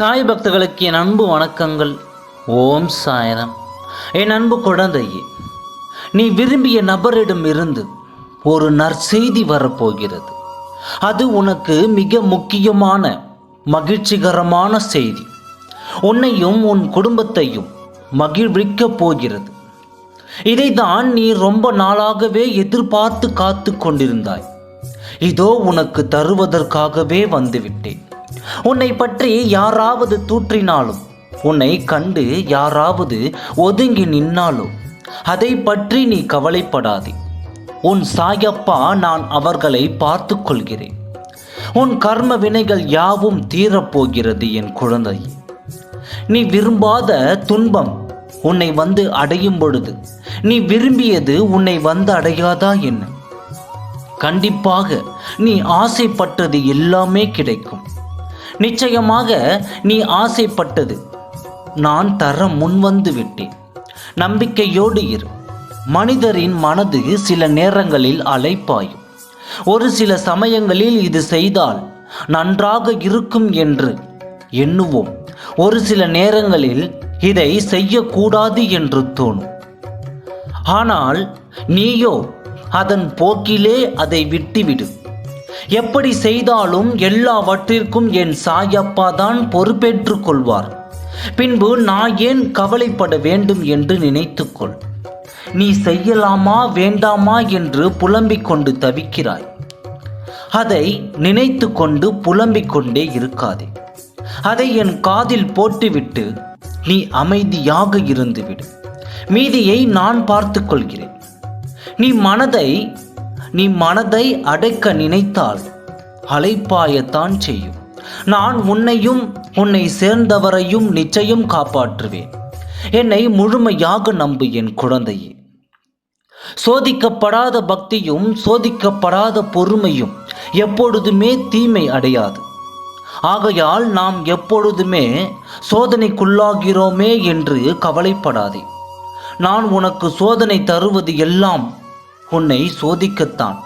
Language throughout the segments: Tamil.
சாய் பக்தர்களுக்கு என் அன்பு வணக்கங்கள். ஓம் சாய்ராம். என் அன்பு குழந்தையே, நீ விரும்பிய நபரிடம் இருந்து ஒரு நற்செய்தி வரப்போகிறது. அது உனக்கு மிக முக்கியமான மகிழ்ச்சிகரமான செய்தி. உன்னையும் உன் குடும்பத்தையும் மகிழ்விக்கப் போகிறது. இதைத்தான் நீ ரொம்ப நாளாகவே எதிர்பார்த்து காத்து கொண்டிருந்தாய். இதோ உனக்கு தருவதற்காகவே வந்துவிட்டேன். உன்னை பற்றி யாராவது தூற்றினாலும், உன்னை கண்டு யாராவது ஒதுங்கி நின்னாலும் அதை பற்றி நீ கவலைப்படாதே. உன் சாயப்பா நான் அவர்களை பார்த்து கொள்கிறேன். உன் கர்ம வினைகள் யாவும் தீரப்போகிறது என் குழந்தை. நீ விரும்பாத துன்பம் உன்னை வந்து அடையும் பொழுது நீ விரும்பியது உன்னை வந்து அடையாதா என்ன? கண்டிப்பாக நீ ஆசைப்பட்டது எல்லாமே கிடைக்கும். நிச்சயமாக நீ ஆசைப்பட்டது நான் தர முன்வந்து விட்டேன். நம்பிக்கையோடு இரு. மனிதரின் மனது சில நேரங்களில் அலைப்பாயும். ஒரு சில சமயங்களில் இது செய்தால் நன்றாக இருக்கும் என்று எண்ணுவோம். ஒரு சில நேரங்களில் இதை செய்யக்கூடாது என்று தோணும். ஆனால் நீயோ அதன் போக்கிலே அதை விட்டுவிடு. எப்படி செய்தாலும் எல்லாவற்றிற்கும் என் சாயப்பா தான் பொறுப்பேற்றுக் கொள்வார். பின்பு நான் ஏன் கவலைப்பட வேண்டும் என்று நினைத்துக்கொள். நீ செய்யலாமா வேண்டாமா என்று புலம்பிக் கொண்டு தவிக்கிறாய். அதை நினைத்து கொண்டு புலம்பிக் கொண்டே இருக்காதே. அதை என் காதில் போட்டுவிட்டு நீ அமைதியாக இருந்துவிடு. மீதியை நான் பார்த்து கொள்கிறேன். நீ மனதை அடைக்க நினைத்தால் அலைப்பாயத்தான் செய்யும். நான் உன்னையும் உன்னை சேர்ந்தவரையும் நிச்சயம் காப்பாற்றுவேன். என்னை முழுமையாக நம்பு என் குழந்தையே. சோதிக்கப்படாத பக்தியும் சோதிக்கப்படாத பொறுமையும் எப்பொழுதுமே தீமை அடையாது. ஆகையால் நாம் எப்பொழுதுமே சோதனைக்குள்ளாகிறோமே என்று கவலைப்படாதே. நான் உனக்கு சோதனை தருவது எல்லாம் உன்னை சோதிக்கத்தான்.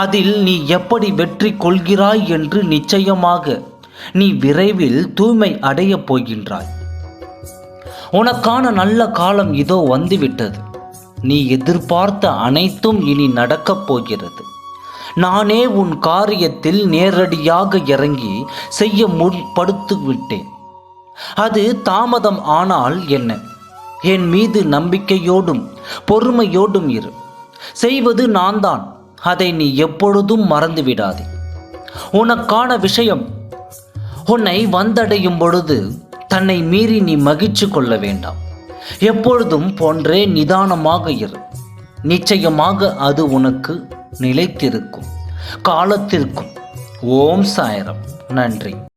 அதில் நீ எப்படி வெற்றி கொள்கிறாய் என்று நிச்சயமாக நீ விரைவில் தூய்மை அடையப் போகின்றாய். உனக்கான நல்ல காலம் இதோ வந்துவிட்டது. நீ எதிர்பார்த்த அனைத்தும் இனி நடக்கப் போகிறது. நானே உன் காரியத்தில் நேரடியாக இறங்கி செய்ய முற்படுத்தி விட்டேன். அது தாமதம் ஆனால் என்ன? என் மீது நம்பிக்கையோடும் பொறுமையோடும் இரு. செய்வது நான் தான். அதை நீ எப்பொழுதும் மறந்துவிடாதே. உனக்கான விஷயம் உன்னை வந்தடையும் பொழுது தன்னை மீறி நீ மகிழ்ச்சி கொள்ள வேண்டாம். எப்பொழுதும் போன்றே நிதானமாக இரு. நிச்சயமாக அது உனக்கு நிலைத்திருக்கும், காலத்திற்கும். ஓம் சாய்ராம். நன்றி.